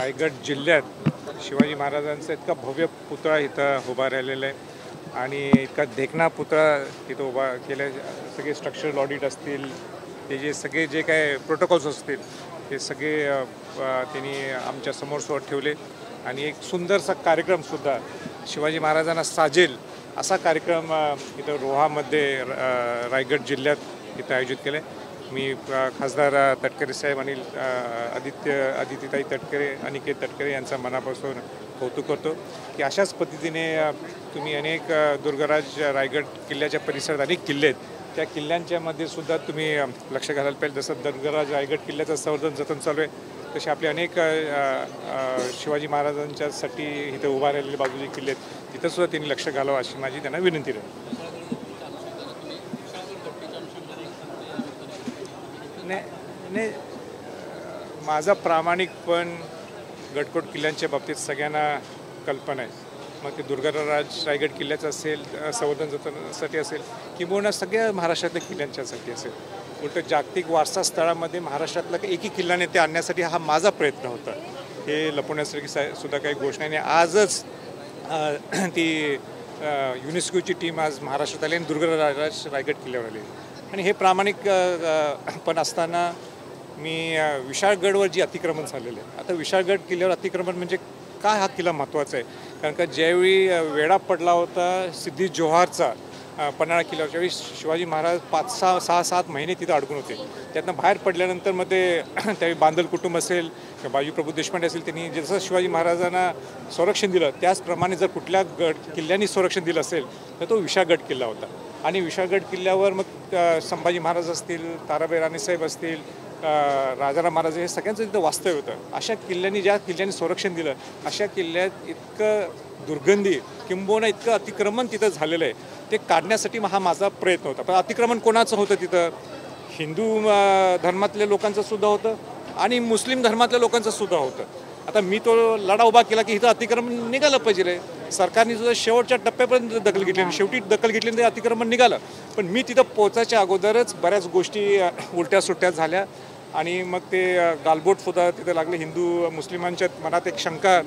रायगड जिल्ह्यात शिवाजी महाराजांचा इतका भव्य पुतळा इथं उभा राहिलेला आहे आणि इतका देखणा पुतळा इथं उभा केला. सगळे स्ट्रक्चरल ऑडिट असतील, ते जे सगळे जे काय प्रोटोकॉल्स असतील ते सगळे त्यांनी आमच्या समोर ठेवले आणि एक सुंदरसा कार्यक्रमसुद्धा शिवाजी महाराजांना साजेल असा कार्यक्रम इथं रोहामध्ये रायगड जिल्ह्यात इथं आयोजित केला आहे. मी खासदार तटकरे साहेब आणि आदित्यताई तटकरे, अनिकेत तटकरे यांचा मनापासून कौतुक करतो की अशाच पद्धतीने तुम्ही अनेक दुर्गराज रायगड किल्ल्याच्या परिसरात अनेक किल्ले आहेत, त्या किल्ल्यांच्या मध्ये सुद्धा तुम्ही लक्ष घालायला पाहिजे. जसं दुर्गराज रायगड किल्ल्याचं संवर्धन जतन चालू आहे, तसे आपले अनेक शिवाजी महाराजांच्यासाठी इथं उभा राहिलेले बाजूचे किल्ले आहेत, तिथंसुद्धा त्यांनी लक्ष घालावं अशी माझी त्यांना विनंती राहील. नाही, माझा प्रामाणिकपण गडकोट किल्ल्यांच्या बाबतीत सगळ्यांना कल्पना आहे. मग ते दुर्गराज रायगड किल्ल्याचं असेल, संवर्धन जतनासाठी असेल, किंबहुना सगळ्या महाराष्ट्रातल्या किल्ल्यांच्यासाठी असेल. उलट जागतिक वारसा स्थळामध्ये महाराष्ट्रातला एकही किल्ला नेते आणण्यासाठी हा माझा प्रयत्न होता. हे लपवण्यासाठी सुद्धा काही गोष्ट नाही. आजच ती युनेस्कोची टीम आज महाराष्ट्रात आली आणि दुर्गराज रायगड किल्ल्यावर आली आणि हे प्रामाणिक पण असताना मी विशाळगडवर जी अतिक्रमण झालेलं आहे, आता विशाळगड किल्ल्यावर अतिक्रमण म्हणजे काय हा किल्ला महत्त्वाचा आहे, कारण का ज्यावेळी वेढा पडला होता सिद्धी जोहारचा पन्हाळा किल्ल्यावर, ज्यावेळी शिवाजी महाराज 6-7 महिने तिथं अडकून होते, त्यातनं बाहेर पडल्यानंतर मग ते त्यावेळी बांदल कुटुंब असेल किंवा बाजीप्रभू देशपांडे असेल, त्यांनी जसं शिवाजी महाराजांना संरक्षण दिलं त्याचप्रमाणे जर कुठल्या किल्ल्याने संरक्षण दिलं असेल तर तो विशाळगड किल्ला होता. आणि विशाळगड किल्ल्यावर मग संभाजी महाराज असतील, ताराबाई राणेसाहेब असतील, राजाराम महाराज, हे सगळ्यांचं तिथं वास्तव्य होतं. अशा किल्ल्यांनी, ज्या किल्ल्याने संरक्षण दिलं, अशा किल्ल्यात इतकं दुर्गंधी किंबहुना इतकं अतिक्रमण तिथं झालेलं आहे, ते काढण्यासाठी हा माझा प्रयत्न होता. पण अतिक्रमण कोणाचं होतं तिथं? हिंदू धर्मातल्या लोकांचं सुद्धा होतं आणि मुस्लिम धर्मातल्या लोकांचं सुद्धा होतं. आता मी तो लढा उभा केला की इथं अतिक्रमण निघालं पाहिजे. सरकारने सुद्धा शेवटच्या टप्प्यापर्यंत दखल घेतली, शेवटी दखल घेतली आणि ते अतिक्रमण निघालं. पण मी तिथं पोचायच्या अगोदरच बऱ्याच गोष्टी उलट्या सुट्ट्या झाल्या आणि मग ते गालबोट सुद्धा तिथं लागले. हिंदू मुस्लिमांच्या मनात एक शंका,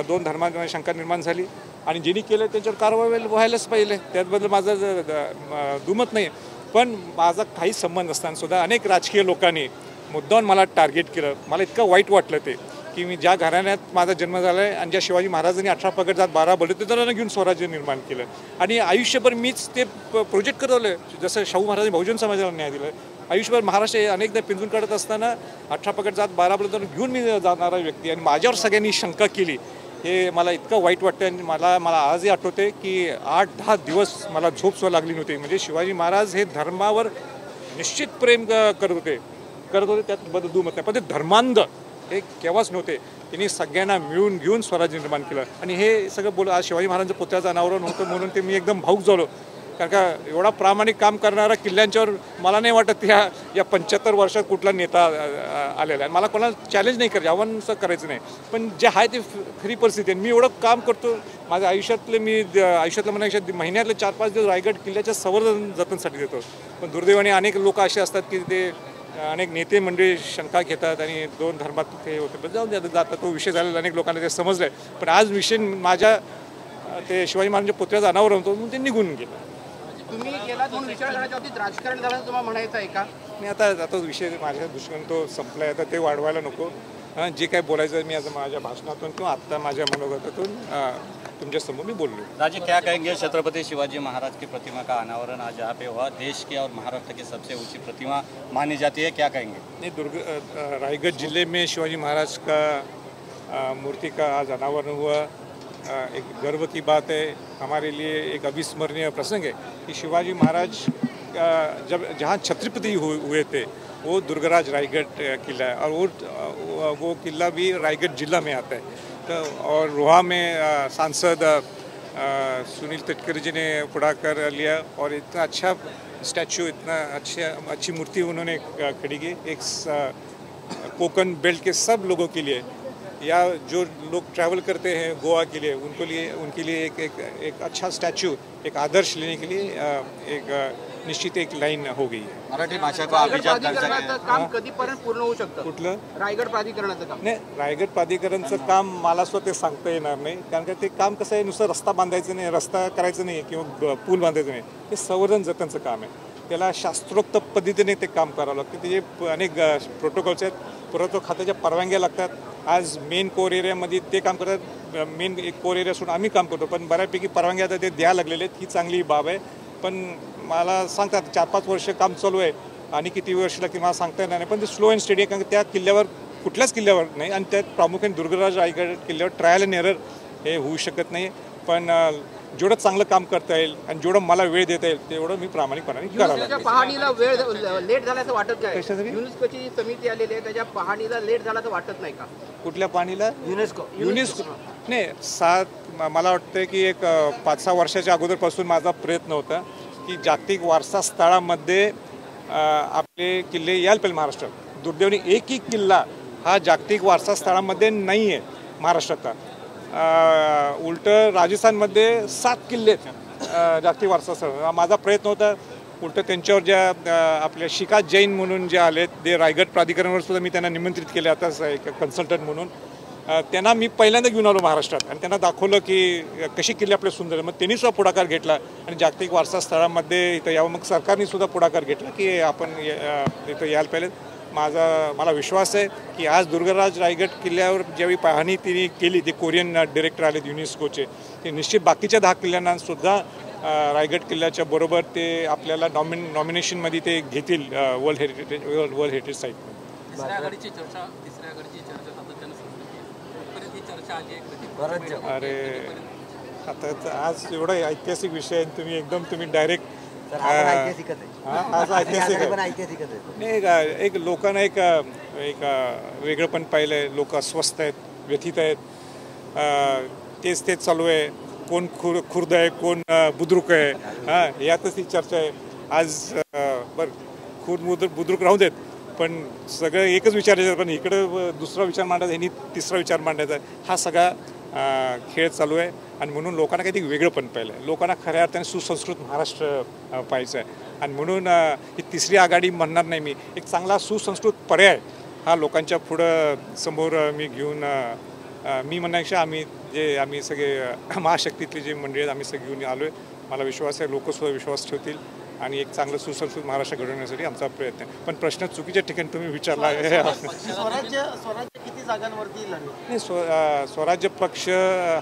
दोन धर्मांमध्ये शंका निर्माण झाली आणि ज्यांनी केलं त्यांच्यावर कारवाई व्हायलाच पाहिजे, त्याबद्दल माझं दुमत नाही. पण माझा काही संबंध असताना सुद्धा अनेक राजकीय लोकांनी मुद्दाम मला टार्गेट केलं. मला इतकं वाईट वाटलं ते की मी ज्या घराण्यात माझा जन्म झाला आहे आणि ज्या शिवाजी महाराजांनी 18 पगड जात 12 बलुतेदारांना घेऊन स्वराज्य निर्माण केलं आणि आयुष्यभर मीच ते प्रोजेक्ट करवलं. जसं शाहू महाराजांनी बहुजन समाजाला न्याय दिला, आयुष्यभर महाराष्ट्र अनेकदा पिंजून काढत असताना 18 पगड जात 12 बलुतेदार घेऊन मी जाणारा व्यक्ती आणि माझ्यावर सगळ्यांनी शंका केली. हे मला इतकं वाईट वाटतं आणि मला आजही आठवते की 8-10 दिवस मला झोप सुद्धा लागली नव्हती. म्हणजे शिवाजी महाराज हे धर्मावर निश्चित प्रेम करत होते, त्यात बदल दुमत नाही. पण ते धर्मांध हे केव्हाच नव्हते. त्यांनी सगळ्यांना मिळून घेऊन स्वराज्य निर्माण केलं आणि हे सगळं आज शिवाजी महाराजांचं पुतळ्याचं अनावरण होतं म्हणून ते मी एकदम भाऊक झालो. कारण का एवढा प्रामाणिक काम करणारा किल्ल्यांच्यावर मला नाही वाटत या 75 वर्षात कुठला नेता आलेला आहे. मला कोणाला चॅलेंज नाही करायचं, आव्हान करायचं नाही, पण जे आहे ते खरी परिस्थिती आहे. मी एवढं काम करतो माझ्या आयुष्यातलं महिन्यातले 4-5 दिवस रायगड किल्ल्याच्या संवर्धन जतनसाठी देतो. पण दुर्दैवाने अनेक लोक असे असतात की ते अनेक नेते मंडळी शंका घेतात आणि दोन धर्मात ते होते, जाऊन जातात. तो विषय झालेला अनेक लोकांना ते समजलं आहे. पण आज विषय माझ्या ते शिवाजी महाराजांच्या पुतळ्याचं अनावरण होतं म्हणून ते निघून गेलं. तुम्ही गेलात म्हणून विचारण्याच्या बाबतीत राजकारण झालं तुम्हाला म्हणायचं आहे का? मी आता विषय माझ्या दृष्टीने तो संपला आहे, आता ते वाढवायला नको. जे काय बोलायचं मी आज माझ्या भाषणातून किंवा आत्ता माझ्या मनोगतातून तुमच्या समोर मी बोललो. राजे, क्या कहेंगे? छत्रपति शिवाजी महाराज की प्रतिमा का अनावरण आज यहाँ पे हुआ, देश की और महाराष्ट्र की सबसे ऊंची प्रतिमा मानी जाती है, क्या कहेंगे? नहीं, रायगढ़ जिले में शिवाजी महाराज का मूर्ति का आज अनावरण हुआ, एक गर्व की बात है. हमारे लिए एक अविस्मरणीय प्रसंग है कि शिवाजी महाराज जब जहाँ छत्रपति हुए थे वो दुर्गराज रायगढ़ किला है और वो किला भी रायगढ़ जिला में आता है. तो और रोहा में सांसद सुनील तटकरे जी ने पुढाकार लिया और इतना अच्छा स्टैचू, इतना अच्छी मूर्ति उन्होंने खड़ी की. एक कोकन बेल्ट के सब लोगों के लिए, या जो लोग ट्रैवल करते हैं गोवा के लिए उनके लिए एक अच्छा स्टैचू, एक आदर्श लेने के लिए एक निश्चित एक लाइन हो गई है। मराठी भाषा को रायगड अभिजात दर्जा प्राधिकरणाचं काम कधीपर्यंत पूर्ण होऊ शकतं? कुठलं रायगड प्राधिकरणाचं काम नाही, रायगड प्राधिकरणचं काम मला स्वतः ते सांगता येणार नाही, कारण का ते काम कसं आहे, नुसतं रस्ता बांधायचं नाही, रस्ता करायचं नाही किंवा पूल बांधायचं नाही, ते संवर्धन जतनचं काम आहे. त्याला शास्त्रोक्त पद्धतीने ते काम करावं लागतं. त्याचे अनेक प्रोटोकॉल्स आहेत, पुरावठा खात्याच्या परवानग्या लागतात. आज मेन कोर एरियामध्ये ते काम करतात, मेन एक कोर एरिया सोडून आम्ही काम करतो, पण बऱ्यापैकी परवानग्या आता ते द्यायला लागलेले आहेत. ही चांगली बाब आहे. पण मला सांगतात 4-5 वर्ष काम चालू आहे आणि किती वर्ष लागतील मला सांगता येणार नाही, पण ते स्लो अँड स्टडी आहे, कारण त्या किल्ल्यावर कुठल्याच किल्ल्यावर नाही आणि त्यात प्रामुख्याने दुर्गराज रायगड किल्ल्यावर ट्रायल अँड एरर हे होऊ शकत नाही. पण जेवढं चांगलं काम करता येईल आणि जेवढं मला वेळ देता येईल तेवढं मी प्रामाणिकपणाने करावं. युनेस्कोच्या पाहणीला वेळ लेट झाल्याचं वाटत नाही? कशासाठी? युनेस्कोची जी समिती आलेली आहे त्याच्या पाहणीला लेट झाल्याचं वाटत नाही का? कुठल्या पाणीला? युनेस्को नाही, मला वाटतं की एक 5-6 वर्षाच्या अगोदरपासून माझा प्रयत्न होता की जागतिक वारसा स्थळामध्ये आपले किल्ले यायला पाहिजे महाराष्ट्रात. दुर्दैवाने एकही किल्ला हा जागतिक वारसा स्थळामध्ये नाही आहे महाराष्ट्राचा. उलटं राजस्थानमध्ये 7 किल्ले जागतिक वारसा स्थळ. माझा प्रयत्न होता उलटं त्यांच्यावर ज्या आपल्या शिका जैन म्हणून जे आले ते रायगड प्राधिकरणावर सुद्धा मी त्यांना निमंत्रित केले आताच एक कन्सल्टंट म्हणून. त्यांना मी पहिल्यांदा घेऊन आलो महाराष्ट्रात आणि त्यांना दाखवलं की कशी किल्ले आपले सुंदर आहे. मग त्यांनी सुद्धा पुढाकार घेतला आणि जागतिक वारसा स्थळामध्ये इथं यावं. मग सरकारने सुद्धा पुढाकार घेतला की आपण इथं यायला पाहिजे. मला विश्वास आहे की आज दुर्गराज रायगड किल्ल्यावर ज्यावेळी पाहणी तिने केली, ते कोरियन डिरेक्टर आले युनेस्कोचे, ते निश्चित बाकीच्या 10 किल्ल्यांना सुद्धा रायगड किल्ल्याच्या बरोबर ते आपल्याला नॉमिनेशनमध्ये ते घेतील वर्ल्ड हेरिटेज साईट. अरे आता आज एवढा ऐतिहासिक विषय आहे, तुम्ही डायरेक्ट आज ऐतिहासिक नाही. एक लोकांना एक वेगळंपण पाहिलं आहे. लोक अस्वस्थ आहेत, व्यथित आहेत. तेच चालू आहे. कोण खुर्द आहे, कोण बुद्रुक आहे, हां, यातच ती चर्चा आहे आज. खुर्द बुद्रुक राहू देत, पण सगळं एकच विचारायचं, पण इकडं दुसरा विचार मांडायचा, ह्यांनी तिसरा विचार मांडायचा. हा सगळा खेळ चालू आहे आणि म्हणून लोकांना काहीतरी वेगळं पण पाहिलं आहे. लोकांना खऱ्या अर्थाने सुसंस्कृत महाराष्ट्र पाहायचं आहे आणि म्हणून ही तिसरी आघाडी म्हणणार नाही मी. एक चांगला सुसंस्कृत पर्याय हा लोकांच्या पुढं समोर मी घेऊन मी म्हणण्यापेक्षा आम्ही सगळे महाशक्तीतली जी मंडळी आहेत आम्ही सगळे घेऊन आलो आहे. मला विश्वास आहे लोकसुद्धा विश्वास ठेवतील आणि एक चांगलं सुसंस्कृत महाराष्ट्र घडवण्यासाठी आमचा प्रयत्न आहे. पण प्रश्न चुकीच्या ठिकाणी तुम्ही विचारला आहे. स्वराज्य किती जागांवरती नाही, स्वराज्य पक्ष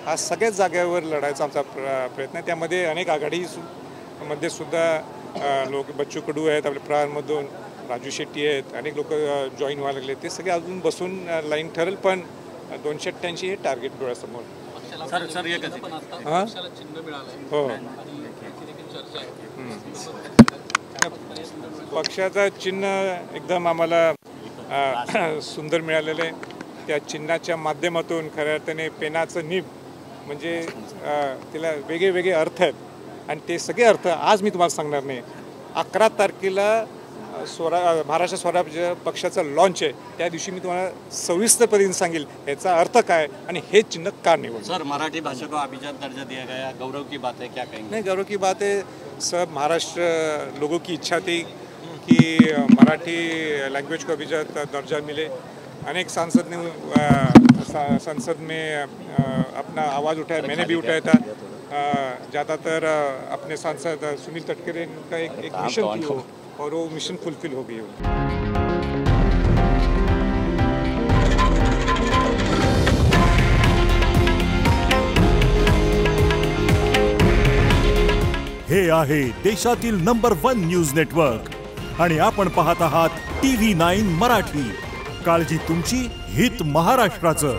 हा सगळ्याच जागेवर लढायचा आमचा प्रयत्न आहे. त्यामध्ये अनेक आघाडीमध्ये सुद्धा लोक, बच्चू कडू आहेत आपल्या प्रहारमधून, राजू शेट्टी आहेत, अनेक लोक जॉईन व्हायला लागले. ते सगळे अजून बसून लाईन ठरेल, पण 288 हे टार्गेट डोळ्यासमोर. हो, पक्षाचं चिन्ह एकदम आम्हाला सुंदर मिळालेलं आहे. त्या चिन्हाच्या माध्यमातून खऱ्या अर्थाने पेनाचं निब म्हणजे त्याला वेगळे अर्थ आहेत आणि ते सगळे अर्थ आज मी तुम्हाला सांगणार नाही. 11 तारखेला महाराष्ट्र स्वराज्य पक्षाचं लॉन्च आहे, त्या दिवशी मी तुम्हाला सविस्तरपणे सांगेल याचा अर्थ काय आणि हे चिन्ह का निवडलं. सर, मराठी भाषा को अभिजात दर्जा दिया गया, गौरव की बात है, क्या कहेंगे? नहीं, गौरव की बात है. सब महाराष्ट्र लोगों की इच्छा थी कि मराठी लैंग्वेज को अभिजात दर्जा मिले. अनेक सांसद ने संसद में अपना आवाज़ उठाया, मैंने भी उठाया था. ज़्यादातर अपने सांसद सुनील तटकरे का एक मिशन थी और वो मिशन फुलफिल हो गई. हे आहे देशातील नंबर 1 न्यूज नेटवर्क आणि आपण पाहत आहात TV9 मराठी. काळजी तुमची, हित महाराष्ट्राचं.